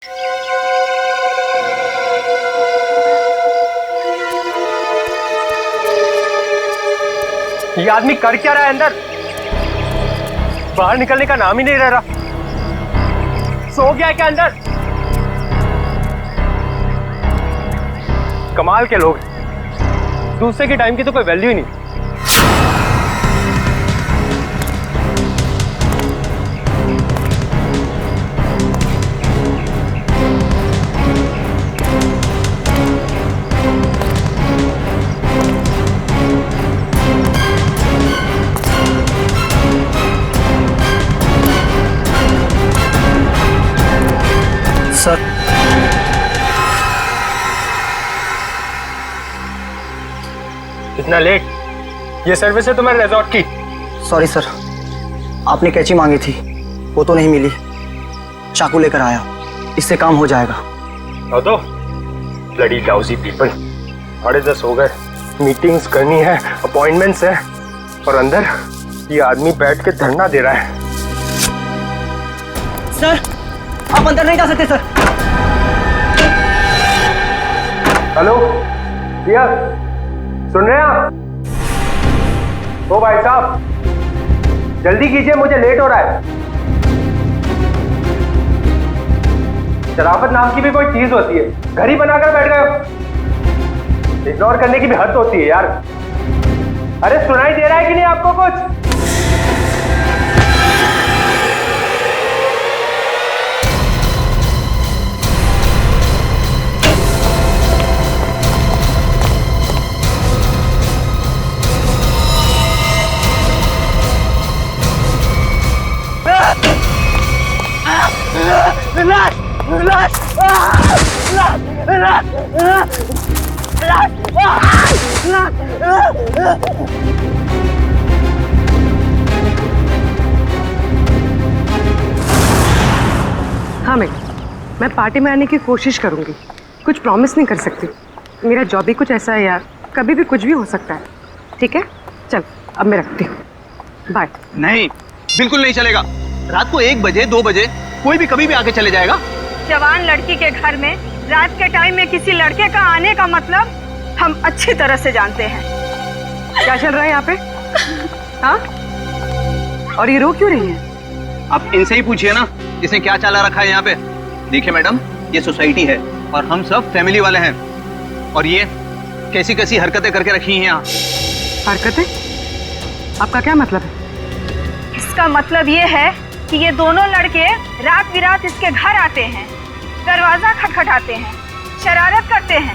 ये आदमी कर क्या रहा है अंदर? बाहर निकलने का नाम ही नहीं ले रहा। सो गया है क्या अंदर? कमाल के लोग, दूसरे के टाइम की तो कोई वैल्यू ही नहीं। सर, इतना लेट? ये सर्विस है तुम्हारे रिजॉर्ट की? सॉरी सर, आपने कैंची मांगी थी, वो तो नहीं मिली। चाकू लेकर आया, इससे काम हो जाएगा। तो ब्लडी लाउजी पीपल, 10:30 हो गए, मीटिंग्स करनी है, अपॉइंटमेंट्स है, और अंदर ये आदमी बैठ के धरना दे रहा है। सर, आप अंदर नहीं जा सकते सर। हेलो भैया, सुन रहे हैं आप? ओ भाई साहब, जल्दी कीजिए, मुझे लेट हो रहा है। शराफत नाम की भी कोई चीज होती है, घर ही बनाकर बैठ गए हो। इग्नोर करने की भी हद होती है यार। अरे सुनाई दे रहा है कि नहीं आपको कुछ? हाँ मैं पार्टी में आने की कोशिश करूंगी, कुछ प्रॉमिस नहीं कर सकती। मेरा जॉब ही कुछ ऐसा है यार, कभी भी कुछ भी हो सकता है। ठीक है, चल अब मैं रखती हूँ, बाय। नहीं, बिल्कुल नहीं चलेगा। रात को 1 बजे 2 बजे कोई भी कभी भी आके चले जाएगा। जवान लड़की के घर में रात के टाइम में किसी लड़के का आने का मतलब हम अच्छी तरह से जानते हैं। क्या चल रहा है यहाँ पे? हाँ, और ये रो क्यों रही है? आप इनसे ही पूछिए ना, इसने क्या चाला रखा है यहाँ पे। देखिए मैडम, ये सोसाइटी है और हम सब फैमिली वाले हैं, और ये कैसी कैसी हरकतें करके रखी हैं यहाँ। हरकतें? आपका क्या मतलब है? इसका मतलब ये है कि ये दोनों लड़के रात बिरात इसके घर आते हैं, दरवाजा खटखटाते हैं, शरारत करते हैं।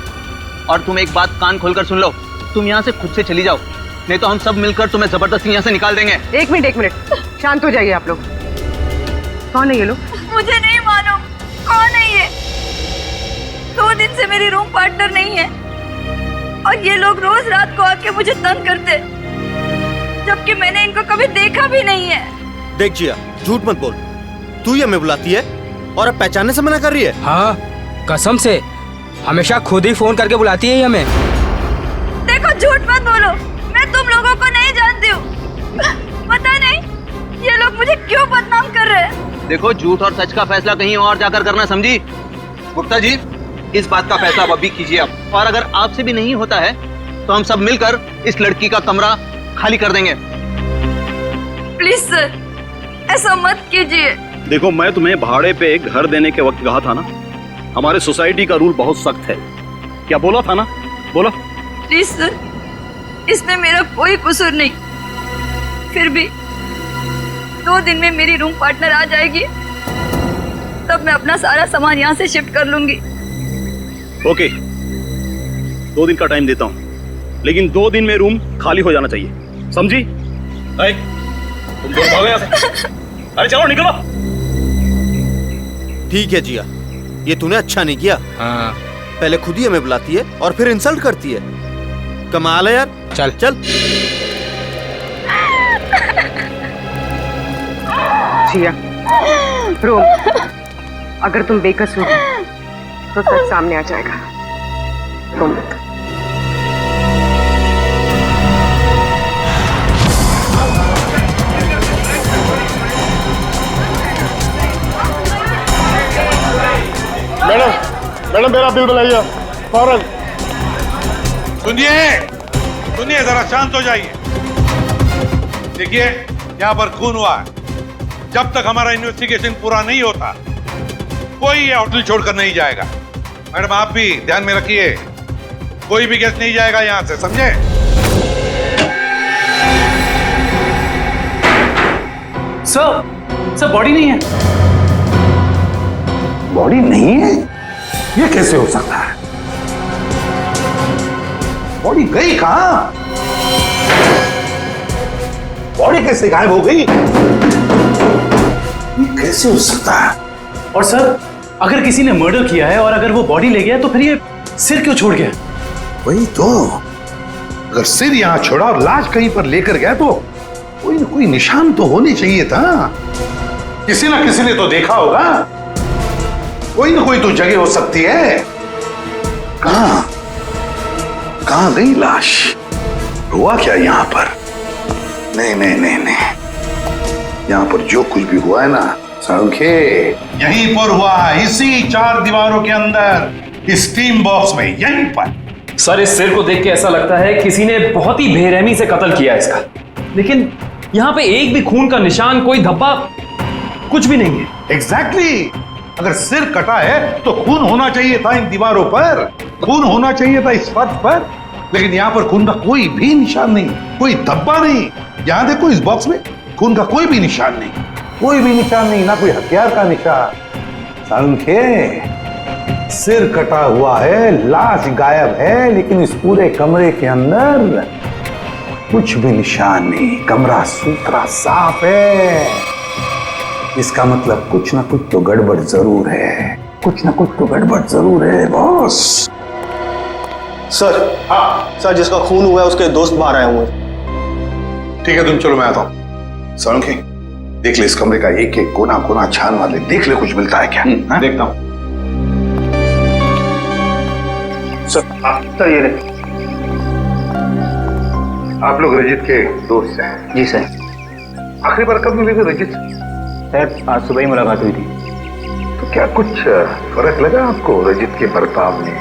और तुम एक बात कान खोलकर सुन लो, तुम यहाँ से खुद से चली जाओ, नहीं तो हम सब मिलकर तुम्हें जबरदस्ती यहाँ से निकाल देंगे। एक मिनट, शांत हो जाइए आप लोग। कौन है ये लोग? मुझे नहीं मालूम कौन है ये। 2 दिन से मेरी रूम पार्टनर नहीं है, और ये लोग रोज रात को आके मुझे तंग करते, जबकि मैंने इनको कभी देखा भी नहीं है। देख जिया, झूठ मत बोल, तू ही हमें बुलाती है और अब पहचानने से मना कर रही है। हाँ, कसम से हमेशा खुद ही फोन करके बुलाती है हमें। देखो, झूठ मत बोलो, मैं तुम लोगों को नहीं जानती हूँ। पता नहीं ये लोग मुझे क्यों बदनाम कर रहे हैं। देखो, झूठ और सच का फैसला कहीं और जाकर करना, समझी? गुप्ता जी, इस बात का फैसला अभी कीजिए आप, और अगर आपसे भी नहीं होता है तो हम सब मिलकर इस लड़की का कमरा खाली कर देंगे। प्लीज सर, ऐसा मत कीजिए। देखो, मैं तुम्हें भाड़े पे घर देने के वक्त कहा था ना, हमारे सोसाइटी का रूल बहुत सख्त है। क्या बोला था ना? बोला। प्लीज सर, इसमें मेरा कोई कसूर नहीं। फिर भी 2 दिन में मेरी रूम पार्टनर आ जाएगी, तब मैं अपना सारा सामान यहाँ से शिफ्ट कर लूंगी। ओके, 2 दिन का टाइम देता हूँ, लेकिन 2 दिन में रूम खाली हो जाना चाहिए, समझी? तुम दोनों भागो यहाँ से। अरे चलो निकलो। ठीक है जिया, ये तूने अच्छा नहीं किया। हाँ। पहले खुद ही हमें बुलाती है और फिर इंसल्ट करती है। कमाल है यार। चल चल। जिया, रोम, अगर तुम बेकसूर हो तो सच सामने आ जाएगा। रोम। मैडम मेरा बिल बनाइए फौरन। सुनिए सुनिए, जरा शांत हो जाइए। देखिए यहाँ पर खून हुआ है। जब तक हमारा इन्वेस्टिगेशन पूरा नहीं होता कोई ये होटल छोड़कर नहीं जाएगा। मैडम आप भी ध्यान में रखिए, कोई भी गेस्ट नहीं जाएगा यहाँ से, समझे? सर बॉडी नहीं है। बॉडी नहीं है? ये कैसे हो सकता है? बॉडी गई कहां? बॉडी कैसे गायब हो गई? ये कैसे हो सकता है? और सर अगर किसी ने मर्डर किया है और अगर वो बॉडी ले गया तो फिर ये सिर क्यों छोड़ गया? वही तो, अगर सिर यहां छोड़ा और लाश कहीं पर लेकर गया तो कोई ना कोई निशान तो होने चाहिए था। किसी ना किसी ने तो देखा होगा। कोई ना कोई तो जगह हो सकती है। कहां गई लाश? हुआ क्या यहां पर? नहीं नहीं नहीं नहीं, यहां पर जो कुछ भी हुआ है ना सांखे, यहीं पर हुआ है, इसी 4 दीवारों के अंदर, इस स्टीम बॉक्स में, यहीं पर। सर इस सिर को देख के ऐसा लगता है किसी ने बहुत ही बेरहमी से कत्ल किया इसका, लेकिन यहाँ पे एक भी खून का निशान, कोई धब्बा, कुछ भी नहीं है। एग्जैक्टली, अगर सिर कटा है तो खून होना चाहिए था इन दीवारों पर, खून होना चाहिए था इस फर्श पर, लेकिन यहाँ पर खून का कोई भी निशान नहीं, कोई धब्बा नहीं। यहाँ देखो इस बॉक्स में खून का कोई भी निशान नहीं, कोई भी निशान नहीं, ना कोई हथियार का निशान। सांखे, सिर कटा हुआ है, लाश गायब है, लेकिन इस पूरे कमरे के अंदर कुछ भी निशान नहीं, कमरा सुथरा साफ है। इसका मतलब कुछ ना कुछ तो गड़बड़ जरूर है, कुछ ना कुछ तो गड़बड़ जरूर है बॉस। सर, हाँ सर, जिसका खून हुआ है उसके दोस्त बाहर आए हुए हैं। ठीक है तुम चलो, मैं आता हूँ। सांखे, देख ले इस कमरे का एक एक कोना कोना छान वाले, देख ले कुछ मिलता है क्या। देखता हूँ सर। ये रहे, आप लोग रजित के दोस्त हैं? जी सर। आखिरी बार कब मिले थे रजित? सर आज सुबह ही मुलाकात हुई थी। तो क्या कुछ फर्क लगा आपको रजित के बर्ताव में?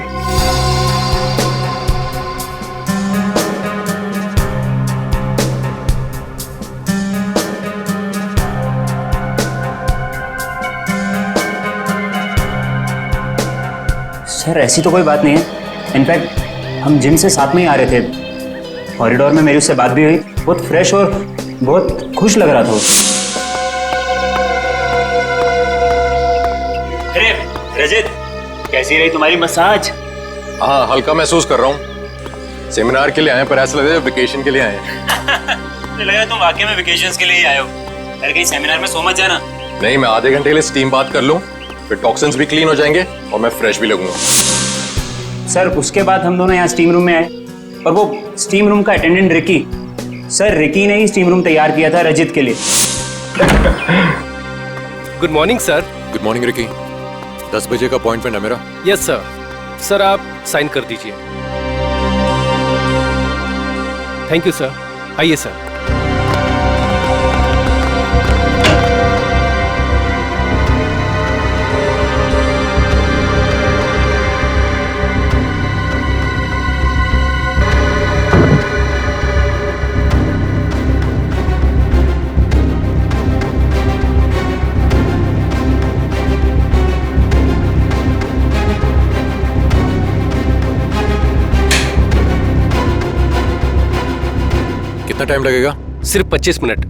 सर ऐसी तो कोई बात नहीं है। इनफैक्ट हम जिम से साथ में ही आ रहे थे, कॉरिडोर में मेरी उससे बात भी हुई, बहुत फ्रेश और बहुत खुश लग रहा था। अरे रजत, कैसी रही तुम्हारी मसाज? हाँ हल्का महसूस कर रहा हूँ। सेमिनार के लिए आए पर ऐसा लग रहा है वेकेशन के लिए आए हैं। मुझे लगा तुम वाकई में वेकेशंस के लिए ही आए हो। यार कहीं सेमिनार में सो मत जाना। नहीं, मैं आधे घंटे के लिए स्टीम बात कर लूँ, फिर टॉक्सिन्स भी क्लीन हो जाएंगे और मैं फ्रेश भी लगूंगा। सर उसके बाद हम दोनों यहाँ स्टीम रूम में आए और वो स्टीम रूम का अटेंडेंट रिकी, सर रिकी ने ही स्टीम रूम तैयार किया था रजित के लिए। Good morning sir. Good morning Ricky. 10 बजे का अपॉइंटमेंट है मेरा। Yes sir. सर आप साइन कर दीजिए। Thank you sir. आइए सर। कितना टाइम लगेगा? सिर्फ 25 मिनट।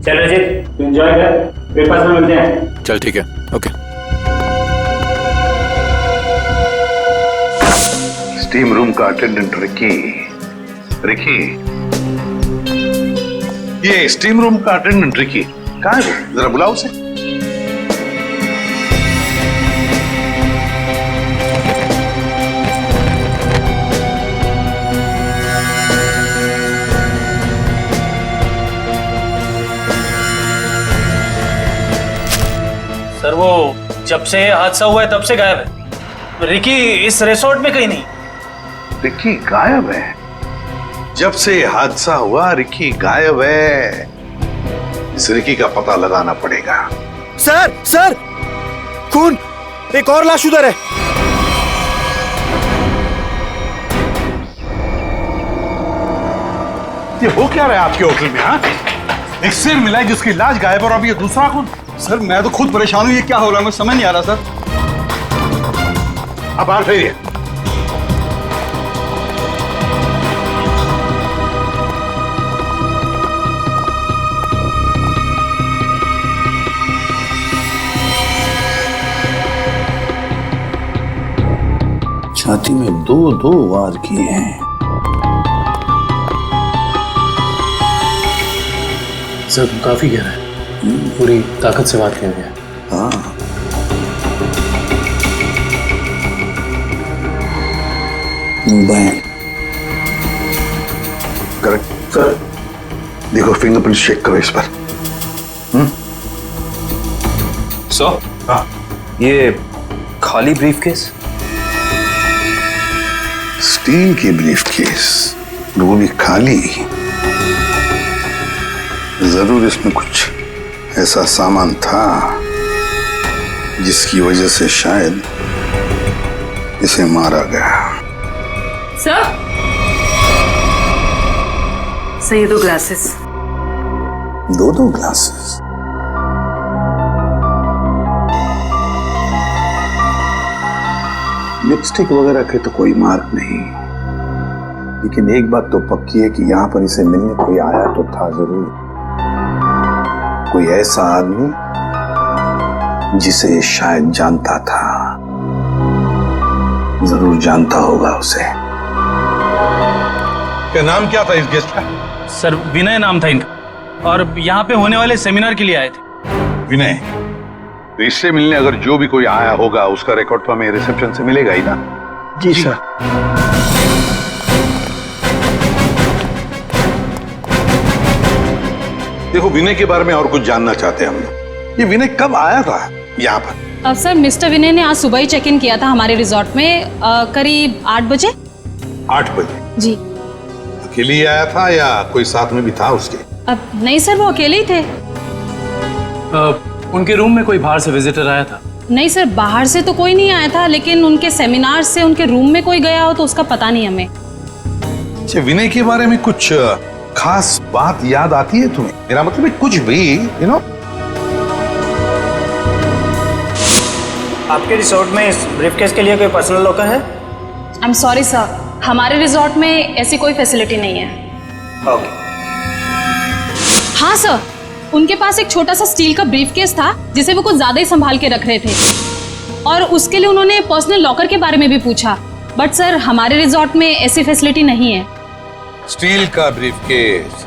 चल रजित एंजॉय कर, ब्रेकफास्ट में मिलते हैं। चल ठीक है, ओके। स्टीम रूम का अटेंडेंट रिकी। रिकी, ये स्टीम रूम का अटेंडेंट रिकी कहाँ है? जरा बुलाओ उसे। सर वो जब से हादसा हुआ है तब से गायब है। रिकी इस रिसोर्ट में कहीं नहीं। रिकी गायब है? जब से हादसा हुआ रिकी गायब है। इस रिकी का पता लगाना पड़ेगा। सर, खून, एक और लाश उधर है। ये हो क्या रहा है आपके होटल में? हाँ, एक सिर मिला है जिसकी लाश गायब और अब ये दूसरा खून। सर मैं तो खुद परेशान हूँ, ये क्या हो रहा है मुझे समझ नहीं आ रहा सर। अब बाहर फेरिए। छाती में दो वार किए हैं। सर काफी गहरा है, पूरी ताकत से बात किया गया। हाँ, करेक्ट सर। देखो फिंगरप्रिंट चेक करो इस पर। सर हाँ, ये खाली ब्रीफकेस, स्टील की ब्रीफकेस, वो भी खाली। जरूर इसमें कुछ ऐसा सामान था जिसकी वजह से शायद इसे मारा गया। सर ये 2 ग्लासेस। 2 ग्लासेस? लिपस्टिक वगैरह के तो कोई मार्क नहीं, लेकिन एक बात तो पक्की है कि यहां पर इसे मिलने कोई आया तो था जरूर। कोई ऐसा आदमी जिसे ये शायद जानता था, जरूर जानता होगा उसे। क्या नाम क्या था इस गेस्ट का? सर विनय नाम था इनका, और यहाँ पे होने वाले सेमिनार के लिए आए थे। विनय, तो इससे मिलने अगर जो भी कोई आया होगा उसका रिकॉर्ड तो हमें रिसेप्शन से मिलेगा ही ना? जी सर। देखो विनय के बारे में और कुछ जानना चाहते हैं हम लोग। ये विनय कब आया था यहाँ पर? अब सर मिस्टर विनय ने आज सुबह ही चेक इन किया था हमारे रिजॉर्ट में, करीब 8 बजे। 8 बजे? जी। अकेले ही आया था या कोई साथ में भी था उसके? अब नहीं सर, वो अकेले ही थे। उनके रूम में कोई बाहर से विजिटर आया था? नहीं सर, बाहर से तो कोई नहीं आया था, लेकिन उनके सेमिनार से उनके रूम में कोई गया हो तो उसका पता नहीं हमें। अच्छा, विनय के बारे में कुछ खास बात याद आती है तुम्हें? मेरा मतलब है कुछ भी, यू नो। आपके रिसोर्ट में इस ब्रीफकेस के लिए कोई पर्सनल लॉकर है? आई एम सॉरी सर, हमारे रिजॉर्ट में ऐसी कोई फैसिलिटी नहीं है। ओके। हाँ सर, उनके पास एक छोटा सा स्टील का ब्रीफकेस था जिसे वो कुछ ज्यादा ही संभाल के रख रहे थे, और उसके लिए उन्होंने पर्सनल लॉकर के बारे में भी पूछा, बट सर हमारे रिजॉर्ट में ऐसी फैसिलिटी नहीं है। स्टील का ब्रीफकेस?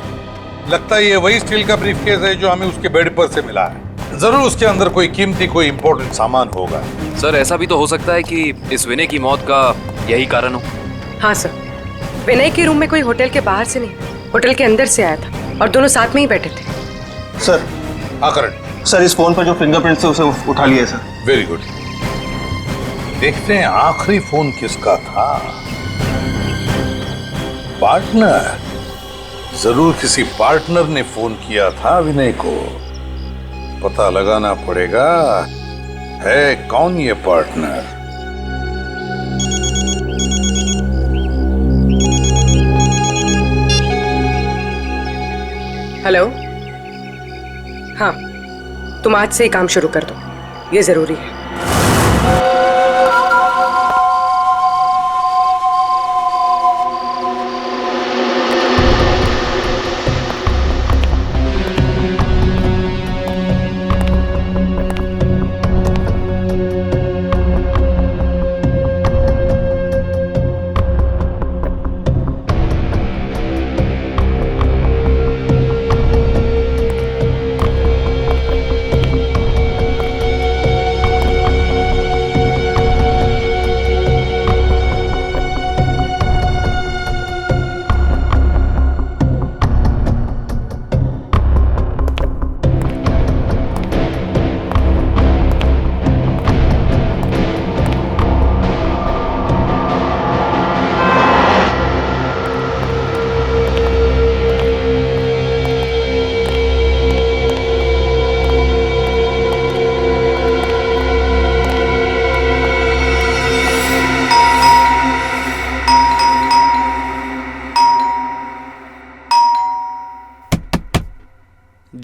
लगता है ये वही स्टील का ब्रीफकेस है जो हमें उसके बेड पर से मिला है। जरूर उसके अंदर कोई कीमती, कोई इंपॉर्टेंट सामान होगा। सर ऐसा भी तो हो सकता है कि इस विनय की मौत का यही कारण हो। हाँ सर, विनय के रूम में कोई होटल के बाहर से नहीं, होटल के अंदर से आया था और दोनों साथ में ही बैठे थे। सर। हाँ करण। सर इस फोन पर जो फिंगरप्रिंट थे उसे उठा लिया सर। Very good. देखते हैं आखिरी फोन किसका था। पार्टनर, जरूर किसी पार्टनर ने फोन किया था विनय को। पता लगाना पड़ेगा है कौन ये पार्टनर। हेलो। हाँ, तुम आज से ही काम शुरू कर दो, ये जरूरी है।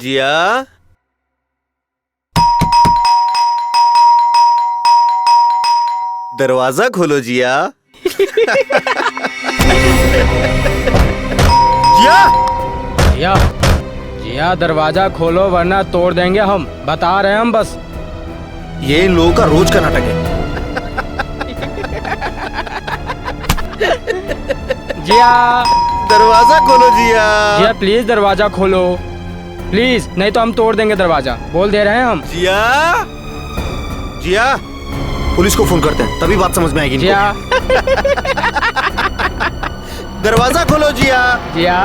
जिया, दरवाजा खोलो जिया। जिया, जिया, जिया दरवाजा खोलो वरना तोड़ देंगे हम, बता रहे हैं हम बस। ये इन लोगों का रोज का नाटक है। जिया, दरवाजा खोलो जिया। जिया प्लीज दरवाजा खोलो, प्लीज, नहीं तो हम तोड़ देंगे दरवाजा, बोल दे रहे हैं हम। जिया, जिया, पुलिस को फोन करते हैं, तभी बात समझ में आएगी। जिया, दरवाजा खोलो जिया। जिया,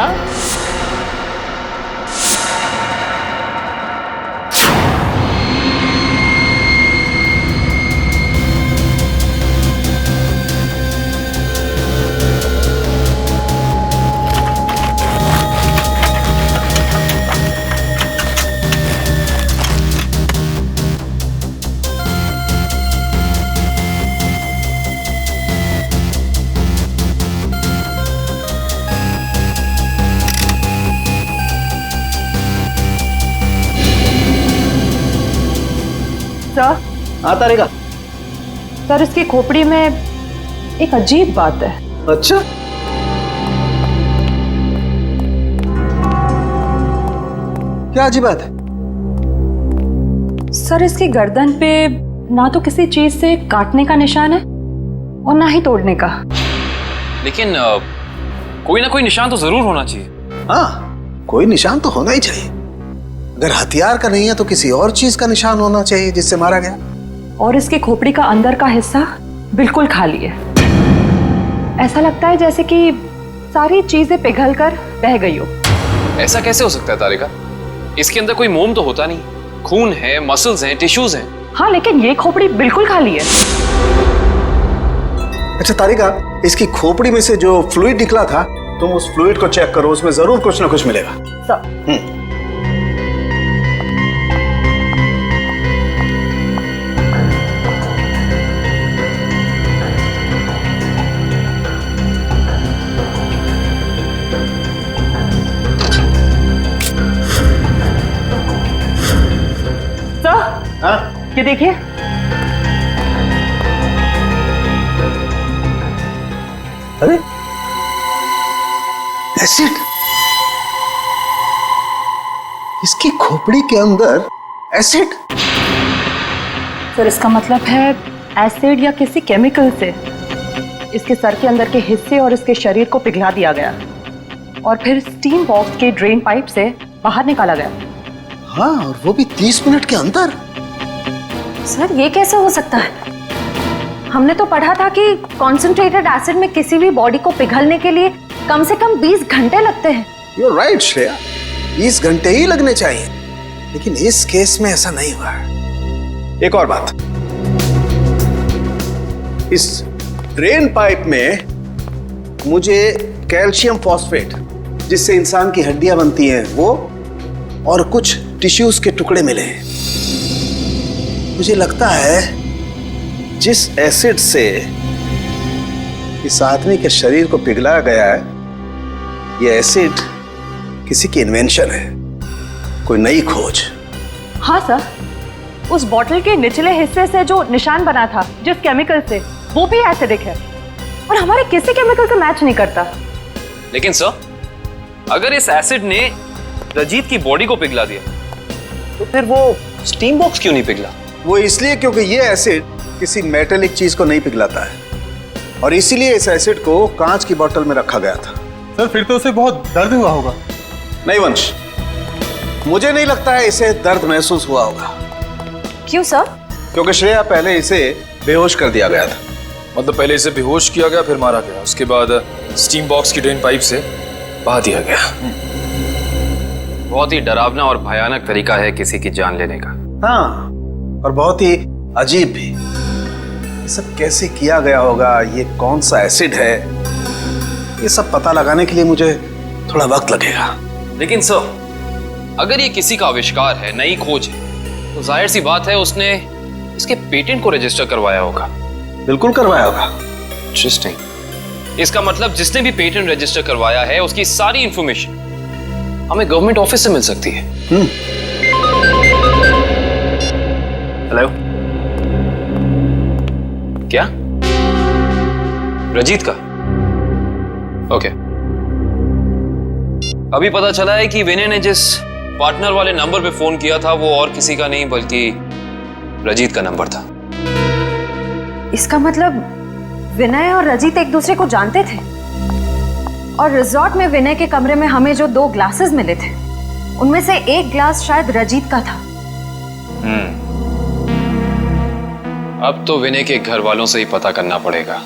सर। हाँ तारिका। सर इसकी खोपड़ी में एक अजीब बात है। अच्छा, क्या अजीब बात है? सर इसकी गर्दन पे ना तो किसी चीज से काटने का निशान है और ना ही तोड़ने का। लेकिन कोई ना कोई निशान तो जरूर होना चाहिए। हाँ, कोई निशान तो होना ही चाहिए। अगर हथियार का नहीं है तो किसी और चीज का निशान होना चाहिए जिससे मारा गया। और इसकी खोपड़ी का अंदर का हिस्सा बिल्कुल खाली है। ऐसा लगता है जैसे कि सारी चीजें पिघलकर बह गई हो। ऐसा कैसे हो सकता है तारिका? इसके अंदर कोई मोम तो होता नहीं। खून है, मसल्स हैं, टिश्यूज हैं। हाँ, लेकिन ये खोपड़ी बिल्कुल खाली है। अच्छा तारिका, इसकी खोपड़ी में से जो फ्लूइड निकला था, तुम उस फ्लूइड को चेक करो, उसमें जरूर कुछ ना कुछ मिलेगा। सर। हाँ? ये देखिए। अरे एसिड, इसकी खोपड़ी के अंदर एसिड। सर इसका मतलब है एसिड या किसी केमिकल से इसके सर के अंदर के हिस्से और इसके शरीर को पिघला दिया गया और फिर स्टीम बॉक्स के ड्रेन पाइप से बाहर निकाला गया। हाँ, और वो भी 30 मिनट के अंदर। सर ये कैसे हो सकता है? हमने तो पढ़ा था कि कॉन्सेंट्रेटेड एसिड में किसी भी बॉडी को पिघलने के लिए कम से कम 20 घंटे लगते हैं। You're right, श्रेया, 20 घंटे ही लगने चाहिए, लेकिन इस केस में ऐसा नहीं हुआ। एक और बात, इस ड्रेन पाइप में मुझे कैल्शियम फॉस्फेट, जिससे इंसान की हड्डियां बनती हैं, वो और कुछ टिश्यूज के टुकड़े मिले हैं। मुझे लगता है जिस एसिड से इस आदमी के शरीर को पिघलाया गया है, ये एसिड किसी की इन्वेंशन है, कोई नई खोज। हाँ सर, उस बॉटल के निचले हिस्से से जो निशान बना था जिस केमिकल से, वो भी एसिडिक है और हमारे किसी केमिकल से मैच नहीं करता। लेकिन सर, अगर इस एसिड ने रजीत की बॉडी को पिघला दिया तो फिर वो स्टीम बॉक्स क्यों नहीं पिघला? वो इसलिए क्योंकि ये एसिड किसी मेटेलिक चीज को नहीं पिघलाता है और इसीलिए इस एसिड को कांच की बोतल में रखा गया था। सर फिर तो उसे बहुत दर्द हुआ होगा। नहीं वंश, मुझे नहीं लगता है इसे दर्द महसूस हुआ होगा। क्यों सर? क्योंकि श्रेया पहले इसे बेहोश कर दिया गया था। मतलब पहले इसे बेहोश किया गया, फिर मारा गया, उसके बाद स्टीम बॉक्स की ड्रेन पाइप से बहा दिया गया। बहुत ही डरावना और भयानक तरीका है किसी की जान लेने का। हाँ, और बहुत ही अजीब भी। ये सब कैसे किया गया होगा, ये कौन सा एसिड है, ये सब पता लगाने के लिए मुझे थोड़ा वक्त लगेगा। लेकिन सर, अगर ये किसी का आविष्कार है, नई खोज है, तो जाहिर सी बात है उसने इसके पेटेंट को रजिस्टर करवाया होगा। बिल्कुल करवाया होगा। इंटरेस्टिंग। इसका मतलब जिसने भी पेटेंट रजिस्टर करवाया है उसकी सारी इंफॉर्मेशन हमें गवर्नमेंट ऑफिस से मिल सकती है। हेलो, क्या? रजीत का? ओके। अभी पता चला है कि विनय ने जिस पार्टनर वाले नंबर पे फोन किया था वो और किसी का नहीं बल्कि रजीत का नंबर था। इसका मतलब विनय और रजीत एक दूसरे को जानते थे और रिजॉर्ट में विनय के कमरे में हमें जो 2 ग्लासेस मिले थे उनमें से एक ग्लास शायद रजीत का था। अब तो विनय के घर वालों से ही पता करना पड़ेगा।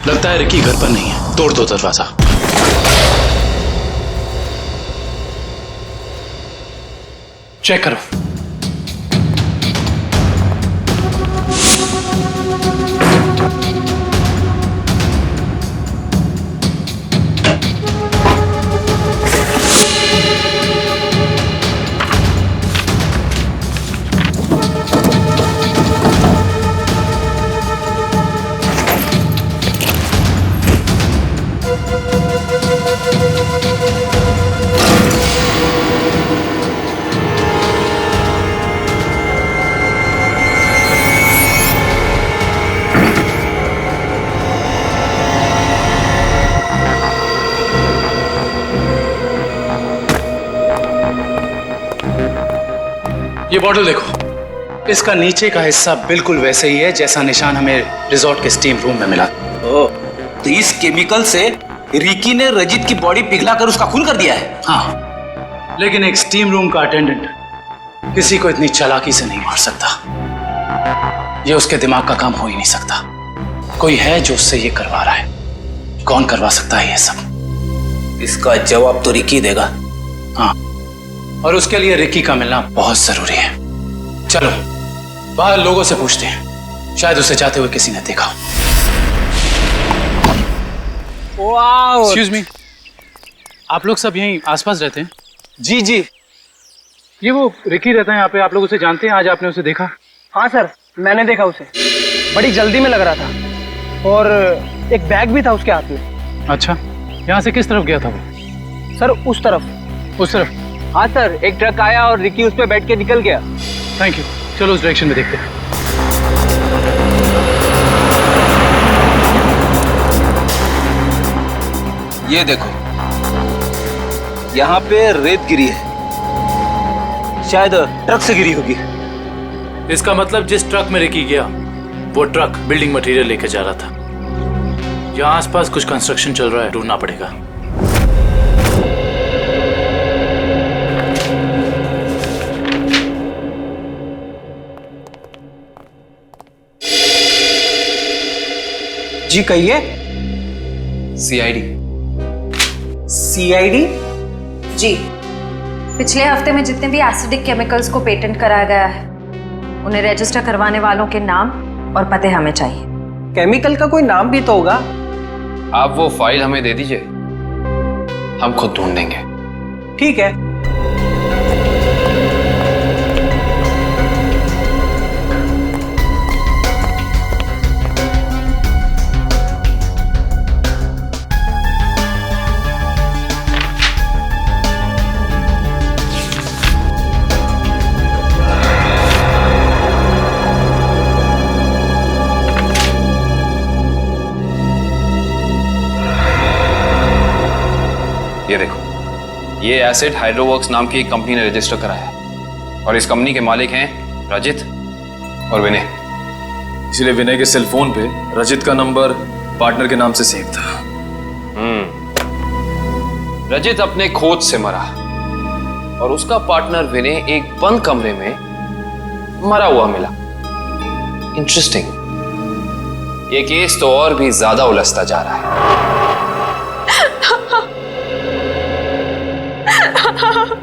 लगता है रिकी घर पर नहीं है, तोड़ दो दरवाजा। चेक करो। ये बॉटल देखो, इसका नीचे का हिस्सा बिल्कुल वैसे ही है जैसा निशान हमें रिजॉर्ट के स्टीम रूम में मिला। ओह, तो इस केमिकल से रिकी ने रजीत की बॉडी पिघलाकर उसका खून कर दिया है। हाँ, लेकिन एक स्टीम रूम का अटेंडेंट किसी को इतनी चालाकी से नहीं मार सकता। ये उसके दिमाग का काम हो ही नहीं सकता। कोई है जो उससे ये करवा रहा है। कौन करवा सकता है ये सब? इसका जवाब तो रिकी देगा। हाँ, और उसके लिए रिकी का मिलना बहुत जरूरी है। चलो बाहर लोगों से पूछते हैं, शायद उसे जाते हुए किसी ने देखा। एक्सक्यूज मी, आप लोग सब यहीं आसपास रहते हैं? जी जी। ये वो रिकी रहता है यहाँ पे, आप लोग उसे जानते हैं? आज आपने उसे देखा? हाँ सर, मैंने देखा उसे। बड़ी जल्दी में लग रहा था और एक बैग भी था उसके हाथ में। अच्छा, यहाँ से किस तरफ गया था वो? सर उस तरफ। उस तरफ? हाँ सर, एक ट्रक आया और रिकी उस पे बैठ के निकल गया। थैंक यू, चलो उस डायरेक्शन में देखते हैं। ये देखो, यहाँ पे रेत गिरी है, शायद ट्रक से गिरी होगी। इसका मतलब जिस ट्रक में रिकी गया वो ट्रक बिल्डिंग मटेरियल लेकर जा रहा था। यहाँ आसपास कुछ कंस्ट्रक्शन चल रहा है, ढूंढना पड़ेगा। जी कहिए। सीआईडी। सीआईडी? जी, पिछले हफ्ते में जितने भी एसिडिक केमिकल्स को पेटेंट कराया गया है उन्हें रजिस्टर करवाने वालों के नाम और पते हमें चाहिए। केमिकल का कोई नाम भी तो होगा। आप वो फाइल हमें दे दीजिए, हम खुद ढूंढ देंगे। ठीक है। ये देखो, ये एसिड हाइड्रोवर्क्स नाम की एक कंपनी ने रजिस्टर कराया है और इस कंपनी के मालिक हैं रजित और विनय। इसलिए विनय के सेल फोन पे रजित का नंबर पार्टनर के नाम से सेव था। रजित अपने खोज से मरा और उसका पार्टनर विनय एक बंद कमरे में मरा हुआ मिला। इंटरेस्टिंग। ये केस तो और भी ज्यादा उलझता जा रहा है।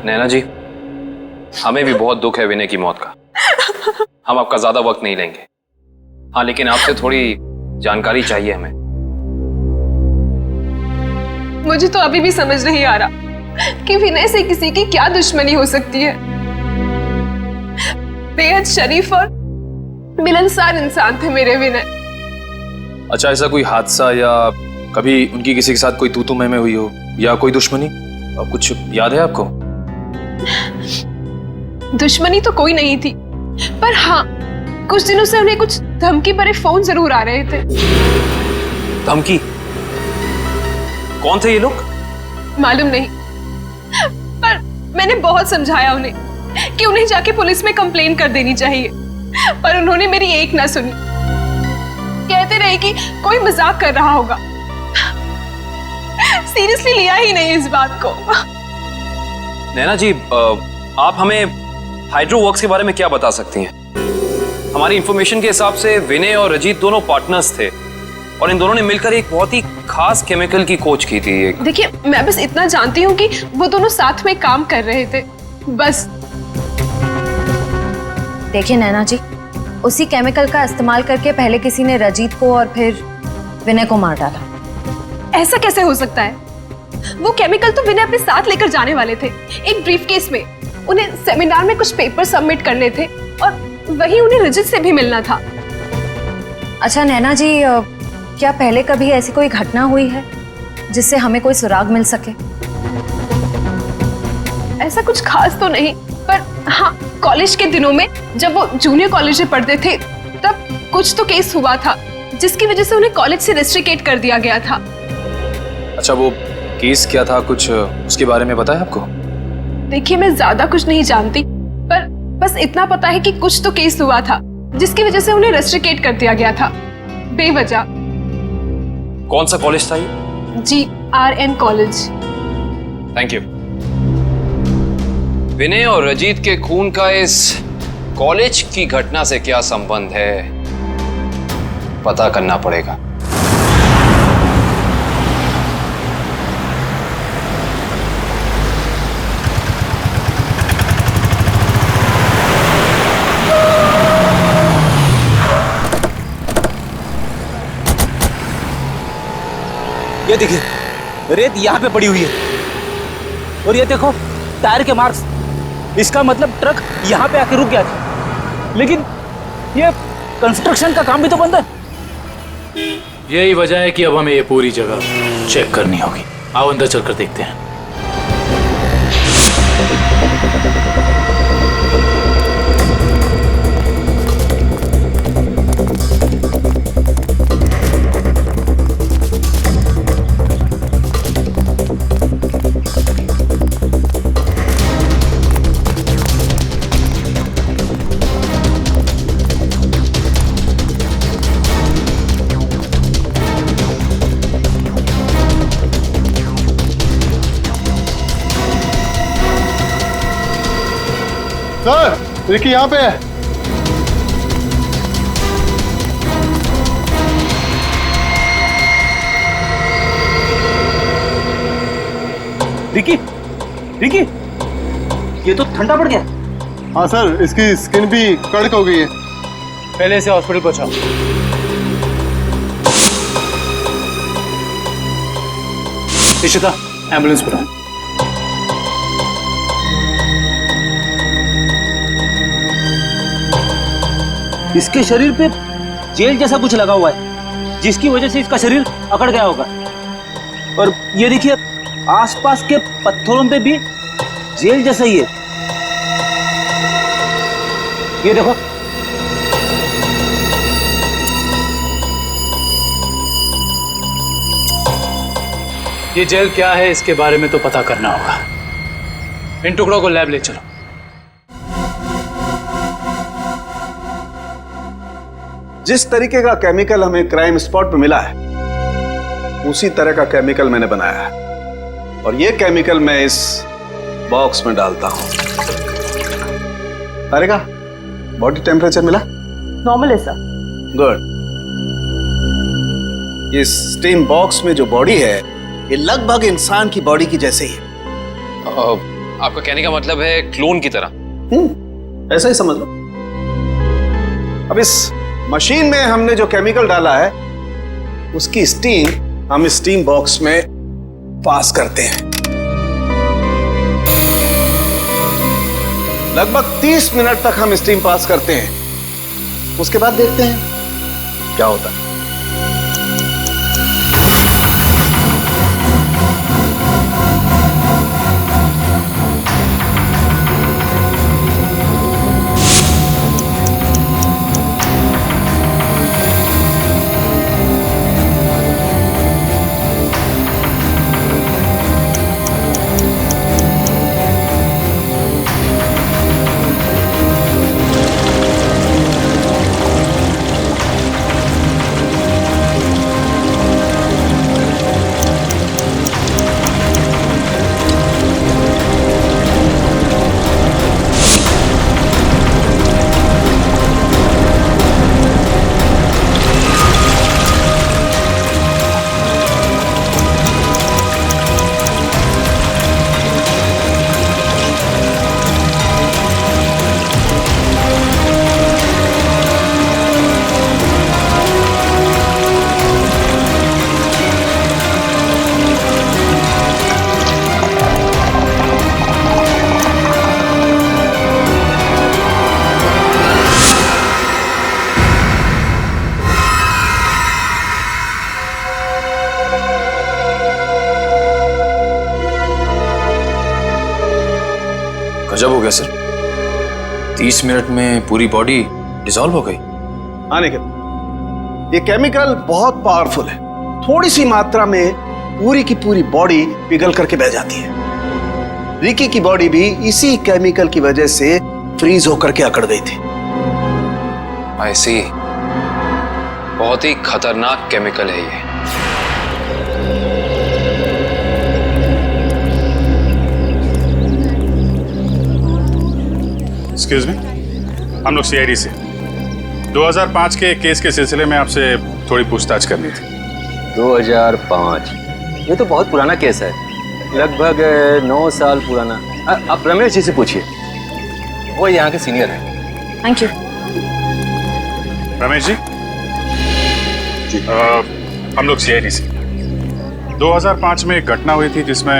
नैना जी, हमें भी बहुत दुख है विनय की मौत का। हम आपका ज्यादा वक्त नहीं लेंगे। हाँ, लेकिन आपसे थोड़ी जानकारी चाहिए हमें। मुझे तो अभी भी समझ नहीं आ रहा कि विनय से किसी की क्या दुश्मनी हो सकती है। बेहद शरीफ और मिलनसार इंसान थे मेरे विनय। अच्छा, ऐसा कोई हादसा या कभी उनकी किसी के साथ कोई तू-तू मैं-मैं हुई हो या कोई दुश्मनी? अब कुछ याद है आपको? दुश्मनी तो कोई नहीं थी, पर हाँ कुछ दिनों से उन्हें कुछ धमकी भरे फोन जरूर आ रहे थे। धमकी? कौन थे ये लोग? मालूम नहीं, पर मैंने बहुत समझाया उन्हें कि उन्हें जाके पुलिस में कंप्लेन कर देनी चाहिए, पर उन्होंने मेरी एक ना सुनी। कहते रहे कि कोई मजाक कर रहा होगा, सीरियसली लिया ही नहीं इस बात को। नैना जी, आप हमें हाइड्रो वर्क्स के बारे में क्या बता सकती हैं? हमारी इंफॉर्मेशन के हिसाब से विनय और अजीत दोनों पार्टनर्स थे और इन दोनों ने मिलकर एक बहुत ही खास केमिकल की खोज की थी। देखिए, मैं बस इतना जानती हूँ कि वो दोनों साथ में काम कर रहे थे, बस। देखिए नैना जी, उसी केमिकल का इस्तेमाल करके पहले किसी ने रजीत को और फिर विनय को मार डाला। ऐसा कैसे हो सकता है? वो केमिकल तो विनय अपने साथ लेकर जाने वाले थे एक ब्रीफकेस में। उन्हें सेमिनार में कुछ पेपर सबमिट करने थे और वही उन्हें रजित से भी मिलना था। अच्छा नैना जी, क्या पहले कभी ऐसी कोई घटना हुई है जिससे हमें कोई सुराग मिल सके? ऐसा कुछ खास तो नहीं, पर हाँ कॉलेज के दिनों में जब वो जूनियर कॉलेज में पढ़ते थे तब कुछ तो केस हुआ था जिसकी वजह से उन्हें कॉलेज से रेस्ट्रिकेट कर दिया गया था। अच्छा, वो केस क्या था, कुछ उसके बारे में पता है आपको? देखिए, मैं ज्यादा कुछ नहीं जानती, पर बस इतना पता है कि कुछ तो केस हुआ था जिसकी वजह से उन्हें रेस्ट्रिकेट कर दिया गया था बेवजह। कौन सा कॉलेज था ये? GRN college. Thank you. Vinay और रजीत के खून का इस कॉलेज की घटना से क्या संबंध है, पता करना पड़ेगा। ये देखिए, रेत यहाँ पे पड़ी हुई है और ये देखो टायर के मार्क्स। इसका मतलब ट्रक यहाँ पे आके रुक गया था, लेकिन ये कंस्ट्रक्शन का काम भी तो बंद है। यही वजह है कि अब हमें ये पूरी जगह चेक करनी होगी। आओ अंदर चलकर देखते हैं। सर, रिकी यहाँ पे है। रिकी, रिकी, ये तो ठंडा पड़ गया। हाँ सर, इसकी स्किन भी कड़क हो गई है। पहले से हॉस्पिटल पहुंचाओ। इशिता, एम्बुलेंस बुलाओ। इसके शरीर पे जेल जैसा कुछ लगा हुआ है, जिसकी वजह से इसका शरीर अकड़ गया होगा। और ये देखिए, आसपास के पत्थरों पे भी जेल जैसा ही है। ये देखो, ये जेल क्या है इसके बारे में तो पता करना होगा। इन टुकड़ों को लैब ले चलो। जिस तरीके का केमिकल हमें क्राइम स्पॉट पे मिला है, उसी तरह का केमिकल मैंने बनाया है और ये केमिकल मैं इस बॉक्स में डालता हूं। अरे का बॉडी टेम्परेचर मिला? नॉर्मल है सर। गुड। इस स्टीम बॉक्स में जो बॉडी है, ये लगभग इंसान की बॉडी की जैसे ही है। आपका कहने का मतलब है क्लोन की तरह? ऐसा ही समझ लो। अब इस मशीन में हमने जो केमिकल डाला है, उसकी स्टीम हम इस स्टीम बॉक्स में पास करते हैं। लगभग 30 मिनट तक हम स्टीम पास करते हैं। उसके बाद देखते हैं क्या होता है। गजब हो गया सर, 30 मिनट में पूरी बॉडी डिसॉल्व हो गई। हाँ निखिल, ये केमिकल बहुत पावरफुल है। थोड़ी सी मात्रा में पूरी की पूरी बॉडी पिघल करके बह जाती है। रिकी की बॉडी भी इसी केमिकल की वजह से फ्रीज होकर के अकड़ गई थी। आई सी, बहुत ही खतरनाक केमिकल है ये। एक्सक्यूज मी, हम लोग सीआईडी से 2005 के केस के सिलसिले में आपसे थोड़ी पूछताछ करनी थी। 2005? ये तो बहुत पुराना केस है, लगभग 9 साल पुराना। आप रमेश जी से पूछिए, वो यहाँ के सीनियर हैं। Thank you. रमेश जी, हम लोग सीआईडी से 2005 में एक घटना हुई थी जिसमें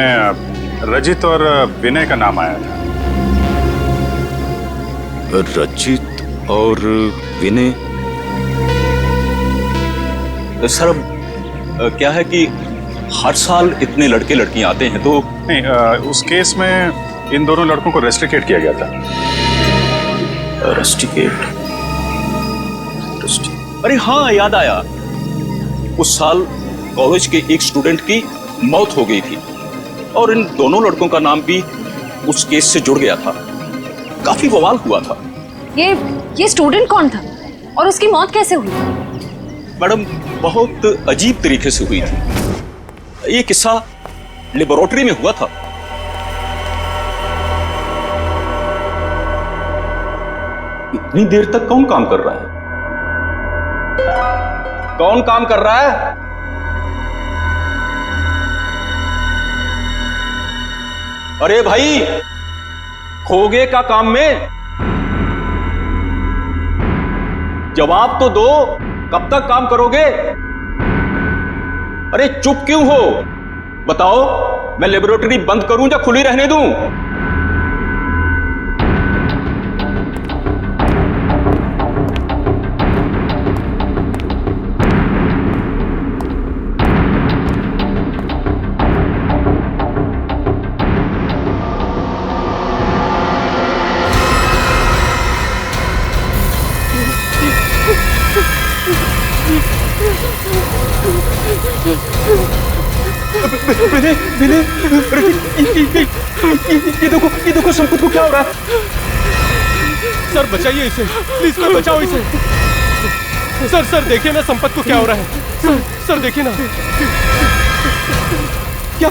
रजित और विनय का नाम आया था। रजित और विनय? सर क्या है कि हर साल इतने लड़के लड़कियां आते हैं तो नहीं, उस केस में इन दोनों लड़कों को रेस्ट्रिकेट किया गया था। रेस्ट्रिकेट? अरे हाँ, याद आया, उस साल कॉलेज के एक स्टूडेंट की मौत हो गई थी और इन दोनों लड़कों का नाम भी उस केस से जुड़ गया था। काफी बवाल हुआ था। ये स्टूडेंट कौन था और उसकी मौत कैसे हुई? मैडम, बहुत अजीब तरीके से हुई थी। ये किस्सा लेबोरेटरी में हुआ था। इतनी देर तक कौन काम कर रहा है? कौन काम कर रहा है? अरे भाई, खोगे का काम में जवाब तो दो, कब तक काम करोगे? अरे चुप क्यों हो? बताओ, मैं लेबोरेटरी बंद करूं या खुली रहने दूं? ये देखो संपत को क्या हो रहा है? सर बचाइए इसे, प्लीज सर बचाओ इसे। सर देखिए ना संपत को क्या हो रहा है। सर देखिए ना। क्या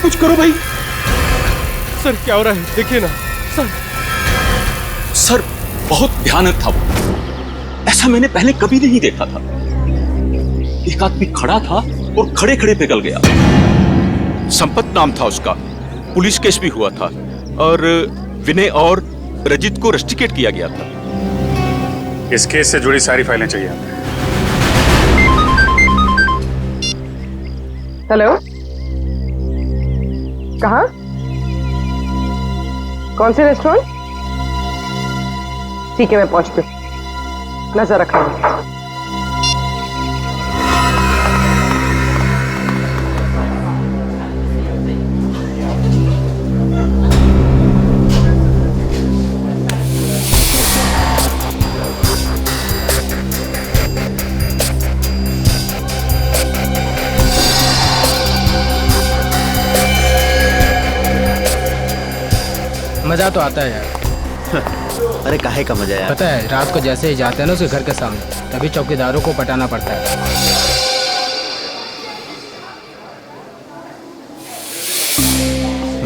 कुछ करो भाई। सर क्या हो रहा है, देखिए ना सर बहुत भयानक था वो। ऐसा मैंने पहले कभी नहीं देखा था। एक आदमी खड़ा था और खड़े खड़े पिघल गया। संपत नाम था उसका, पुलिस केस भी हुआ था और विनय और रजित को रेस्ट्रिकेट किया गया था। इस केस से जुड़ी सारी फाइलें चाहिए। हेलो, कहाँ? कौन से रेस्टोरेंट? ठीक है, मैं पहुंचती हूँ, नजर रखना। मजा तो आता है यार। अरे काहे का मजा यार? पता है, रात को जैसे ही जाते हैं ना उसके घर के सामने, तभी चौकीदारों को पटाना पड़ता है।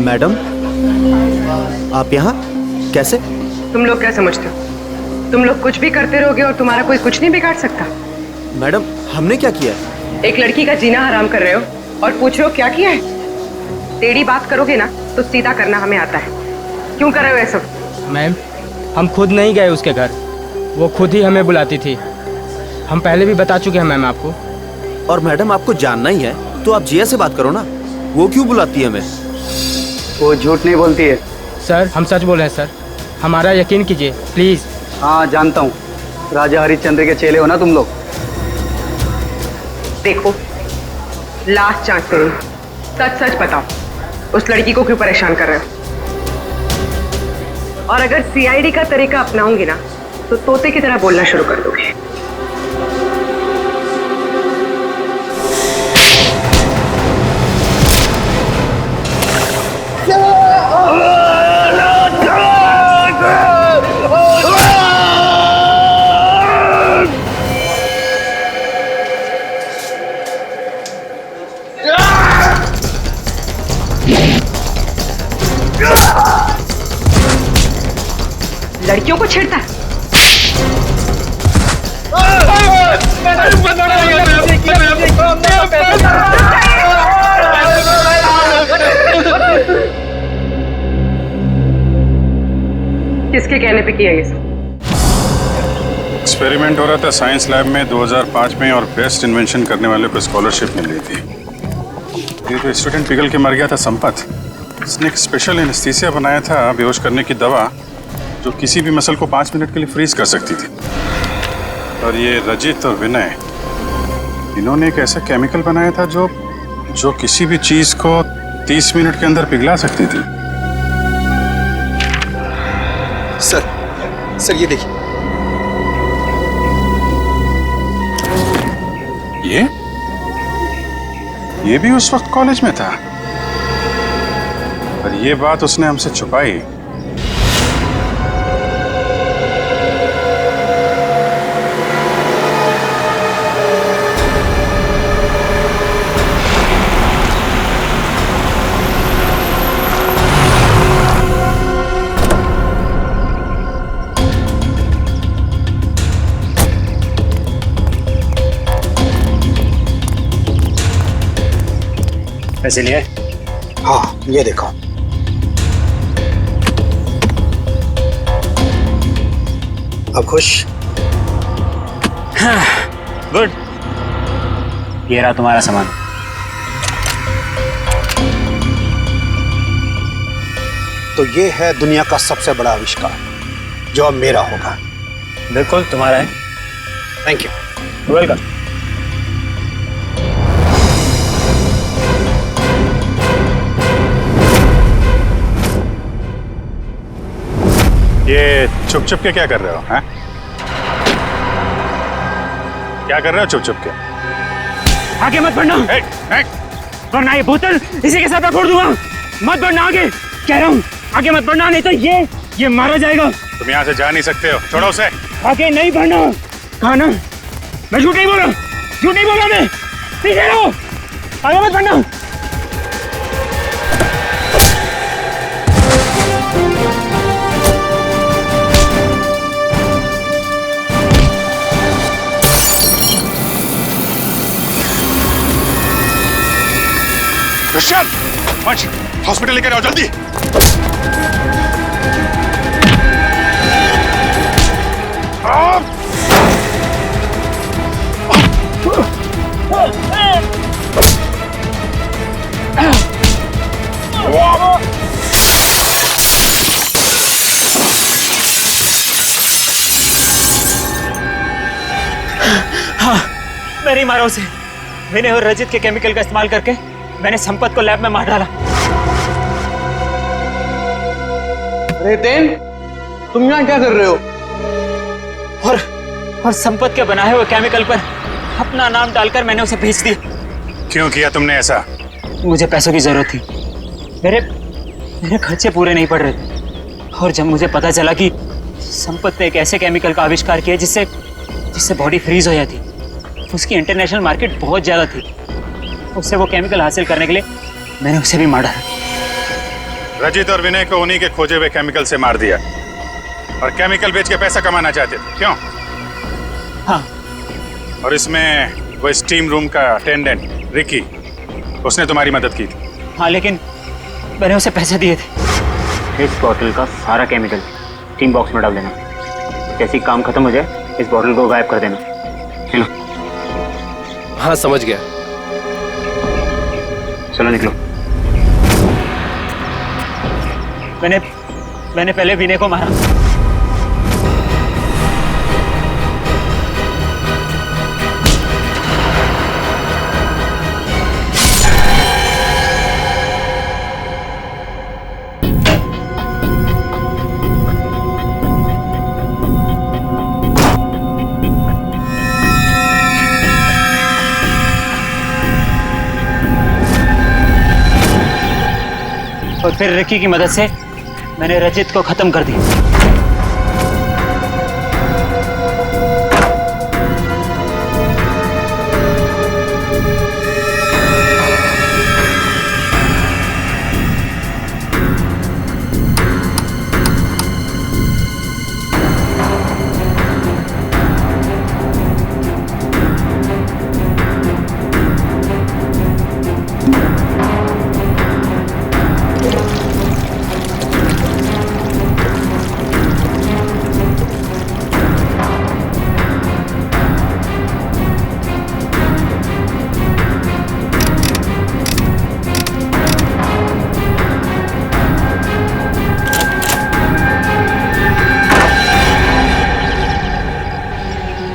मैडम, आप यहाँ कैसे? तुम लोग क्या समझते हो? तुम लोग कुछ भी करते रहोगे और तुम्हारा कोई कुछ नहीं बिगाड़ सकता। मैडम, हमने क्या किया? एक लड़की का जीना हराम कर रहे हो और पूछ रहे हो क्या किया है? टेढ़ी बात करोगे ना तो सीधा करना हमें आता है। क्यों कर रहे हो ऐसा? मैम, हम खुद नहीं गए उसके घर, वो खुद ही हमें बुलाती थी। हम पहले भी बता चुके हैं मैम आपको। और मैडम, आपको जानना ही है तो आप जिया से बात करो ना, वो क्यों बुलाती है हमें? वो झूठ नहीं बोलती है सर, हम सच बोल रहे हैं सर, हमारा यकीन कीजिए प्लीज। हाँ जानता हूँ, राजा हरिश्चंद्र के चेले हो ना तुम लोग। देखो, लास्ट चांस करो, सच सच बताओ, उस लड़की को क्यों परेशान कर रहे हो? और अगर सीआईडी का तरीका अपनाऊंगी ना तो तोते की तरह बोलना शुरू कर दोगे। लड़कियों को छेड़ता है। किसके कहने पे किया ये सब? एक्सपेरिमेंट हो रहा था साइंस लैब में 2005 में और बेस्ट इन्वेंशन करने वाले को स्कॉलरशिप मिल रही थी। ये जो स्टूडेंट पिघल के मर गया था संपत, इसने एक स्पेशल एनेस्थीसिया बनाया था बेहोश करने की दवा जो किसी भी मसल को 5 मिनट के लिए फ्रीज कर सकती थी। और ये रजित और विनय, इन्होंने एक ऐसा केमिकल बनाया था जो किसी भी चीज को 30 मिनट के अंदर पिघला सकती थी। सर ये देखिए। ये भी उस वक्त कॉलेज में था, पर ये बात उसने हमसे छुपाई। पैसे लिए? हाँ, ये देखो। अब खुश? गुड। ये रहा तुम्हारा सामान। तो ये है दुनिया का सबसे बड़ा आविष्कार जो अब मेरा होगा। बिल्कुल तुम्हारा है। Thank you. वेलकम। ये छुप छुप के क्या कर रहे हो? हैं? क्या कर रहे हो छुप छुप के? आगे मत बढ़ना, वरना ये बोतल इसी के साथ मैं फोड़ दूंगा। मत बढ़ना आगे, कह रहा हूँ आगे मत बढ़ना, नहीं तो ये मारा जाएगा। तुम यहाँ से जा नहीं सकते हो, छोड़ो उसे। आगे नहीं बढ़ना। कहा ना, मैं झूठ नहीं बोला, झूठ नहीं बोला मैं। पीछे रहो, आगे मत बढ़ना। क्रिश्चियन, मंच, हॉस्पिटल लेकर आओ जल्दी। हाँ, मैं नहीं मारा उसे। विनय और रजित के केमिकल का इस्तेमाल करके मैंने संपत को लैब में मार डाला। अरे तेन, तुम यहाँ क्या कर रहे हो? और संपत के बनाए हुए केमिकल पर अपना नाम डालकर मैंने उसे भेज दिया। क्यों किया तुमने ऐसा? मुझे पैसों की जरूरत थी। मेरे खर्चे पूरे नहीं पड़ रहे थे। और जब मुझे पता चला कि संपत ने एक ऐसे केमिकल का आविष्कार किया जिससे बॉडी फ्रीज हो जाती, उसकी इंटरनेशनल मार्केट बहुत ज्यादा थी, उससे वो केमिकल हासिल करने के लिए मैंने उसे भी मारा। रजित और विनय को उन्हीं के खोजे हुए केमिकल से मार दिया और केमिकल बेच के पैसा कमाना चाहते थे, क्यों? हाँ। और इसमें वो स्टीम रूम का अटेंडेंट रिकी, उसने तुम्हारी मदद की थी। हाँ, लेकिन मैंने उसे पैसे दिए थे। इस बॉटल का सारा केमिकल स्टीम बॉक्स में डाल देना। जैसे ही काम खत्म हो जाए इस बॉटल को गायब कर देना। चलो। हाँ, समझ गया। चलो निकलो। मैंने पहले विनय को मारा। और फिर रिकी की मदद से मैंने रजित को खत्म कर दिया।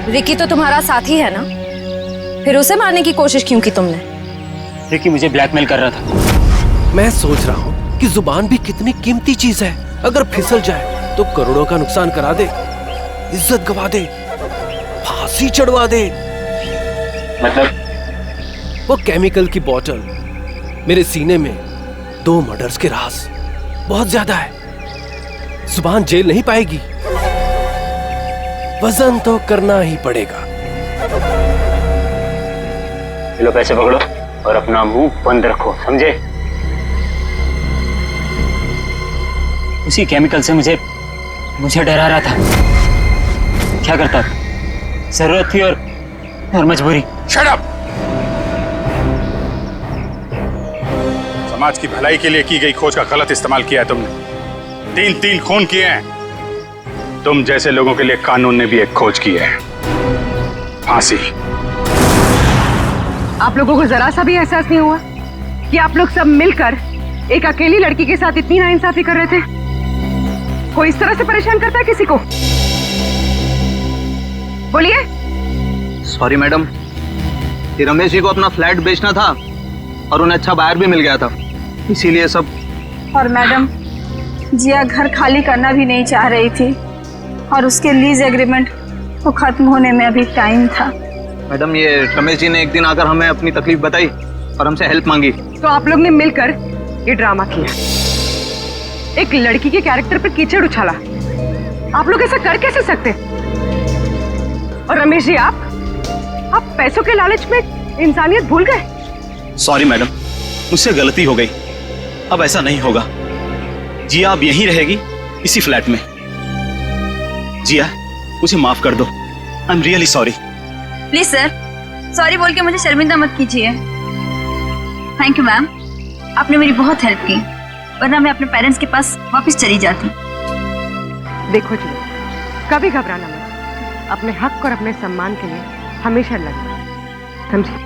रिकी तो तुम्हारा साथी है ना, फिर उसे मारने की कोशिश क्यों की तुमने? रिकी मुझे ब्लैकमेल कर रहा था। मैं सोच रहा हूँ कि जुबान भी कितनी कीमती चीज है, अगर फिसल जाए तो करोड़ों का नुकसान करा दे, इज्जत गवा दे, फांसी चढ़वा दे। मतलब? वो केमिकल की बोतल मेरे सीने में 2 मर्डर्स के राज बहुत ज्यादा है। जुबान जेल नहीं पाएगी, वजन तो करना ही पड़ेगा। लो पैसे पकड़ो और अपना मुंह बंद रखो, समझे? उसी केमिकल से मुझे डरा रहा था। क्या करता? जरूरत थी और मजबूरी। Shut up! समाज की भलाई के लिए की गई खोज का गलत इस्तेमाल किया है तुमने। 3 खून किए हैं। तुम जैसे लोगों के लिए कानून ने भी एक खोज की है, फांसी। आप लोगों को जरा सा भी एहसास नहीं हुआ कि आप लोग सब मिलकर एक अकेली लड़की के साथ इतनी नाइंसाफी कर रहे थे? कोई इस तरह से परेशान करता है किसी को? बोलिए। सॉरी मैडम, ये रमेश जी को अपना फ्लैट बेचना था और उन्हें अच्छा बायर भी मिल गया था, इसीलिए सब। और मैडम, जिया घर खाली करना भी नहीं चाह रही थी और उसके लीज एग्रीमेंट को खत्म होने में अभी टाइम था। मैडम, ये रमेश जी ने एक दिन आकर हमें अपनी तकलीफ बताई और हमसे हेल्प मांगी। तो आप लोग ने मिलकर ये ड्रामा किया, एक लड़की के कैरेक्टर पर कीचड़ उछाला। आप लोग ऐसा कर कैसे सकते? और रमेश जी, आप पैसों के लालच में इंसानियत भूल गए। सॉरी मैडम, मुझसे गलती हो गई, अब ऐसा नहीं होगा। जिया अब यहीं रहेगी, इसी फ्लैट में। जिया, मुझे माफ कर दो। I am really sorry. Please sir, sorry बोल के मुझे शर्मिंदा मत कीजिए। थैंक यू मैम, आपने मेरी बहुत हेल्प की, वरना मैं अपने पेरेंट्स के पास वापस चली जाती। देखो जी, कभी घबराना मत, अपने हक और अपने सम्मान के लिए हमेशा लड़ना, समझे?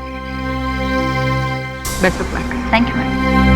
Best of luck. Thank you ma'am.